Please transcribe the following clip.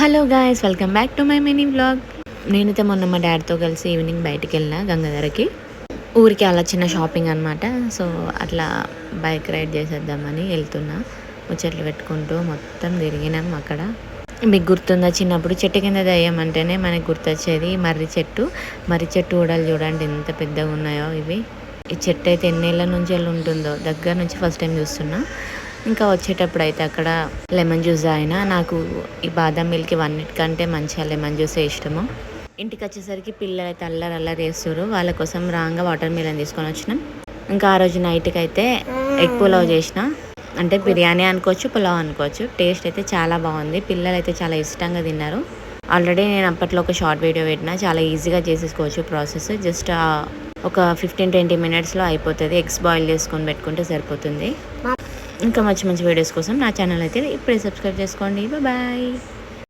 Hello guys, welcome back to my mini vlog. నేనైతే మొన్న మా డాడీతో కలిసి ఈవినింగ్ బయటికి వెళ్ళిన గంగాధరకి. ఊరికి అలా చిన్న షాపింగ్ అనమాట. సో అట్లా బైక్ రైడ్ చేసేద్దామని వెళ్తున్నా. ముచ్చట్లు పెట్టుకుంటూ మొత్తం తిరిగినాం అక్కడ. మీకు గుర్తుందా, చిన్నప్పుడు చెట్టు కింద దయ్యమంటేనే మనకు గుర్తొచ్చేది మర్రి చెట్టు. మర్రి చెట్టు ఊడలు చూడండి ఎంత పెద్దగా ఉన్నాయో ఇవి. ఈ చెట్టు అయితే ఎన్నేళ్ళ నుంచి వెళ్ళి ఉంటుందో, దగ్గర నుంచి ఫస్ట్ టైం చూస్తున్నా. ఇంకా వచ్చేటప్పుడు అయితే అక్కడ లెమన్ జ్యూస్ తాగినా. నాకు ఈ బాదం మిల్క్ అన్నిటికంటే మంచిగా లెమన్ జ్యూసే ఇష్టము. ఇంటికి వచ్చేసరికి పిల్లలు అయితే అల్లరి వేస్తారు. వాళ్ళ కోసం రాంగా వాటర్ మిలన్ తీసుకొని వచ్చినాం. ఇంకా ఆ రోజు నైట్కి అయితే ఎగ్ పులావ్ చేసిన. అంటే బిర్యానీ అనుకోవచ్చు, పులావ్ అనుకోవచ్చు. టేస్ట్ అయితే చాలా బాగుంది. పిల్లలు అయితే చాలా ఇష్టంగా తిన్నారు. ఆల్రెడీ నేను అప్పట్లో ఒక షార్ట్ వీడియో పెట్టినా. చాలా ఈజీగా చేసేసుకోవచ్చు ప్రాసెస్. జస్ట్ ఒక 15-20 మినిట్స్లో అయిపోతుంది. ఎగ్స్ బాయిల్ చేసుకొని పెట్టుకుంటే సరిపోతుంది. ఇంకా మంచి మంచి వీడియోస్ కోసం నా ఛానల్ అయితే ఇప్పుడే సబ్స్క్రైబ్ చేసుకోండి. బాయ్.